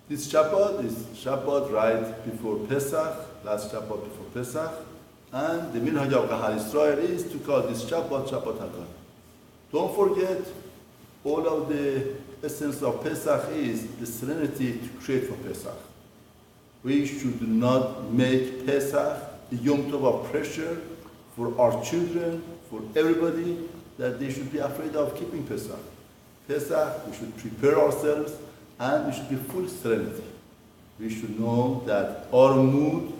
This Shabbat is Shabbat right before Pesach, last Shabbat before Pesach, and the minhag of Kahal Israel is to call this Shabbat Shabbat Hagadol. Don't forget, all of the essence of Pesach is the serenity to create for Pesach. We should not make Pesach the Yom Tov of pressure for our children, for everybody, that they should be afraid of keeping Pesach. Pesach, we should prepare ourselves, and we should be full serenity. We should know that our mood,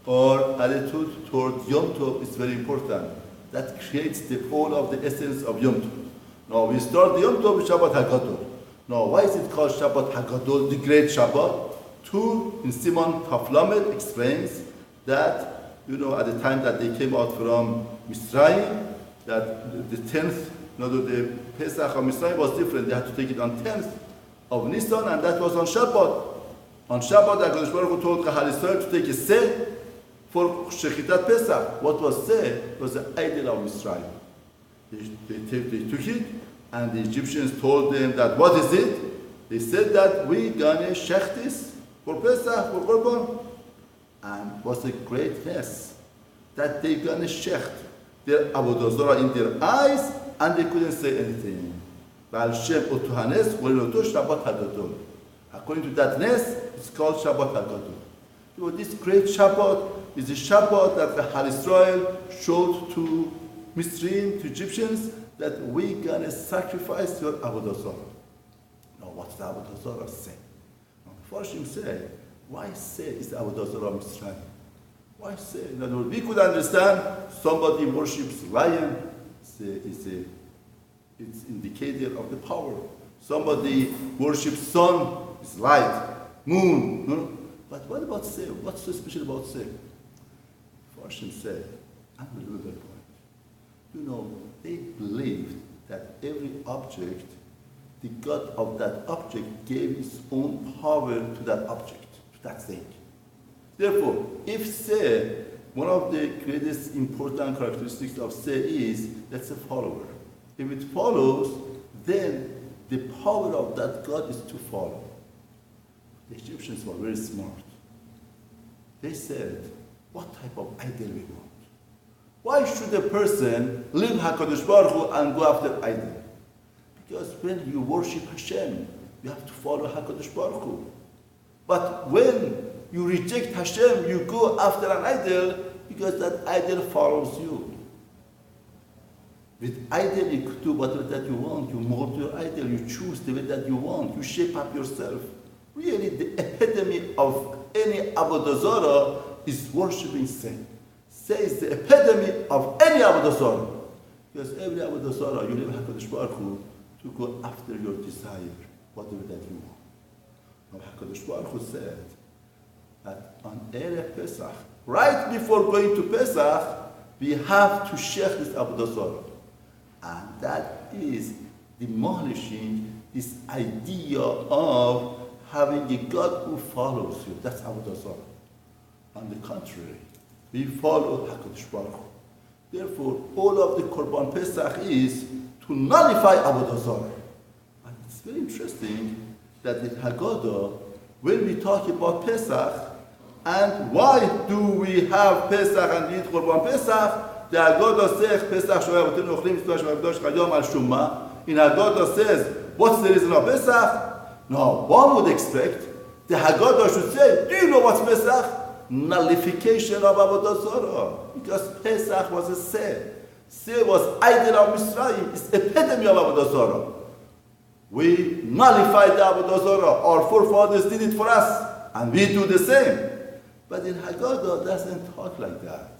our attitude toward Yom Tov is very important. That creates the whole of the essence of Yom Tov. Now we start the Yom Tov with Shabbat Hagadol. Now why is it called Shabbat Hagadol, the great Shabbat? In Simon Taflamed explains that, at the time that they came out from Mitzrayim, that the 10th, the Pesach of Mitzrayim was different. They had to take it on 10th of Nisan, and that was on Shabbat. On Shabbat, HaKadosh Baruch Hu told Kahal Israel to take a seh for Shechitat Pesach. What was seh? It was the idol of Mitzrayim. They took it, and the Egyptians told them that, what is it? They said that we gonna shech this for Pesach, for Korban. And it was a great mess that they gonna shech their avodah zarah in their eyes, and they couldn't say anything. According to that ness, it's called Shabbat Hagadol. So this great Shabbat is a Shabbat that the Kahal Israel showed to Mitzrayim, to Egyptians, that we gonna sacrifice your avodah zarah. Now, what's the avodah zarah say? Now, the Farshim say, why say is the avodah zarah Mitzrayim? Why say? In other words, we could understand somebody worships lion, it's indicator of the power. Somebody worships sun, it's light, moon. No? But what about say? What's so special about say? Farshim say, unbelievable point. They believed that every object, the God of that object gave his own power to that object, to that thing. Therefore, if say, one of the greatest important characteristics of say is that's a follower. If it follows, then the power of that God is to follow. The Egyptians were very smart. They said, what type of idol we want? Why should a person leave HaKadosh Baruch Hu and go after idol? Because when you worship Hashem, you have to follow HaKadosh Baruch Hu. But when you reject Hashem, you go after an idol because that idol follows you. With idol, you could do whatever that you want. You mold your idol. You choose the way that you want. You shape up yourself. Really, the epitome of any avodah zarah is worshiping sin. Say is the epitome of any avodah zarah. Because every avodah zarah, you leave HaKadosh Baruch Hu to go after your desire, whatever that you want. Now, HaKadosh Baruch Hu said that on Erev Pesach, right before going to Pesach, we have to shech this avodah zarah. And that is demolishing this idea of having a God who follows you. That's avodah zarah. On the contrary, we follow HaKadosh Baruch Hu. Therefore, all of the Korban Pesach is to nullify avodah zarah. And it's very interesting that in Hagadol, when we talk about Pesach, and why do we have Pesach and we eat Korban Pesach? The Hagadol says, Pesach Shoyah V'Tin Ochlim Tzvah Shemay V'Dosh Chayom Al Shumma. In Hagadol says, what's the reason of Pesach? Now, one would expect the Hagadol should say, do you know what's Pesach? Nullification of avodah zarah. Because Pesach was a seh. Seh was idol of Mitzrayim. It's epitome of avodah zarah. We nullified the avodah zarah. Our forefathers did it for us, and we do the same. But in Hagadol doesn't talk like that.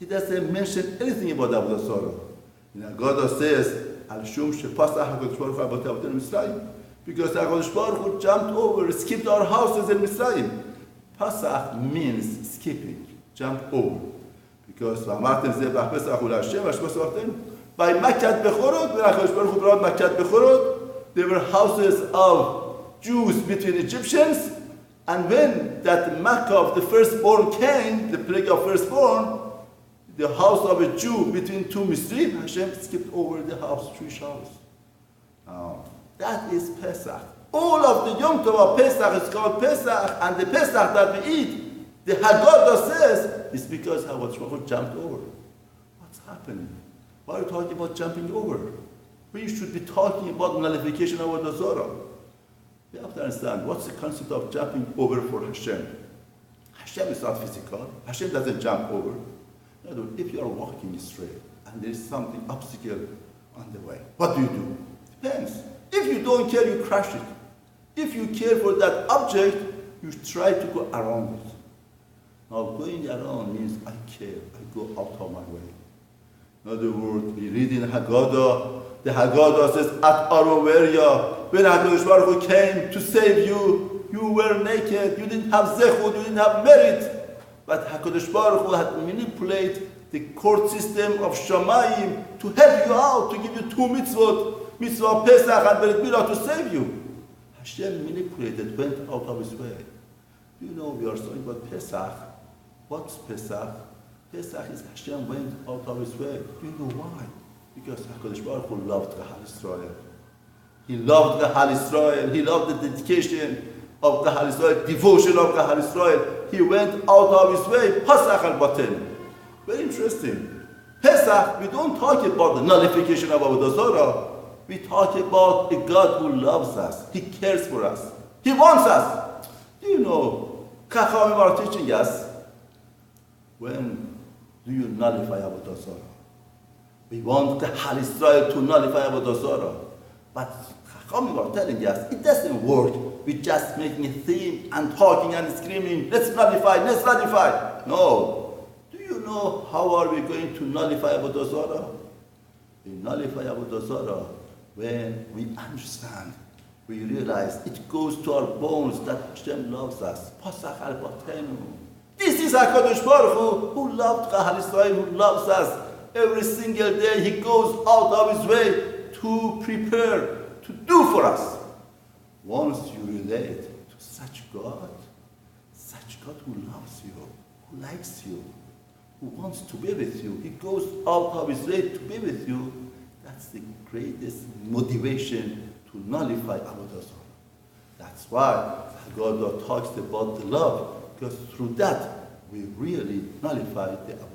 He doesn't mention anything about avodah zarah. In Hagadol says, Al Shum Shepasach HaKadosh Baruch Hu Avotei Avotenu Mitzrayim. Because HaKadosh Baruch Hu jumped over, skipped our houses in Mitzrayim. Pasach means skipping, jump over. Because by Makkah Bechorot, when HaKadosh Baruch Hu brought Makkah Bechorot, there were houses of Jews between Egyptians, and when that Makkah of the firstborn came, the plague of firstborn, the house of a Jew between two Mitzrayim, Hashem skipped over the house, Jewish house. Now, that is Pesach. All of the Yom Tov of Pesach is called Pesach, and the Pesach that we eat, the Hagadol says, is because HaKadosh Baruch Hu jumped over. What's happening? Why are you talking about jumping over? We should be talking about nullification of the Zorah. We have to understand, what's the concept of jumping over for Hashem? Hashem is not physical. Hashem doesn't jump over. In other words, if you are walking straight and there is something obstacle on the way, what do? Depends. If you don't care, you crash it. If you care for that object, you try to go around it. Now, going around means I care. I go out of my way. In other words, we read in Hagadol, the Hagadol says, at Aroveria, when HaKadosh Baruch Hu came to save you, you were naked, you didn't have zechut, you didn't have merit. But HaKadosh Baruch Hu had manipulated the court system of Shamayim to help you out, to give you 2 mitzvot, mitzvah Pesach and Brit Milah, to save you. Hashem manipulated, went out of his way. You know, we are talking about Pesach. What's Pesach? Pesach is Hashem went out of his way. Do you know why? Because HaKadosh Baruch Hu loved Kahal Israel. He loved Kahal Israel. He loved the dedication of Kahal Israel, devotion of Kahal Israel. He went out of his way. Pesach al-Baten. Very interesting. Pesach, we don't talk about the nullification of Avodah Zarah. We talk about a God who loves us. He cares for us. He wants us. Do you know, Chachamim are teaching us, when do you nullify Avodah Zarah? We want the Kahal Israel to nullify Avodah Zarah. But Chachamim are telling us, it doesn't work. We're just making a theme and talking and screaming, let's nullify. No. Do you know how are we going to nullify Avodah Zarah? We nullify Avodah Zarah when we understand, we realize it goes to our bones that Hashem loves us. Pasach al Batenu. This is HaKadosh Baruch Hu loved Kahal Israel, who loves us. Every single day He goes out of His way to prepare, to do for us. Once you relate to such God who loves you, who likes you, who wants to be with you, He goes out of His way to be with you, that's the greatest motivation to nullify Avodah Zarah. That's why God talks about the love, because through that we really nullify the Avodah Zarah.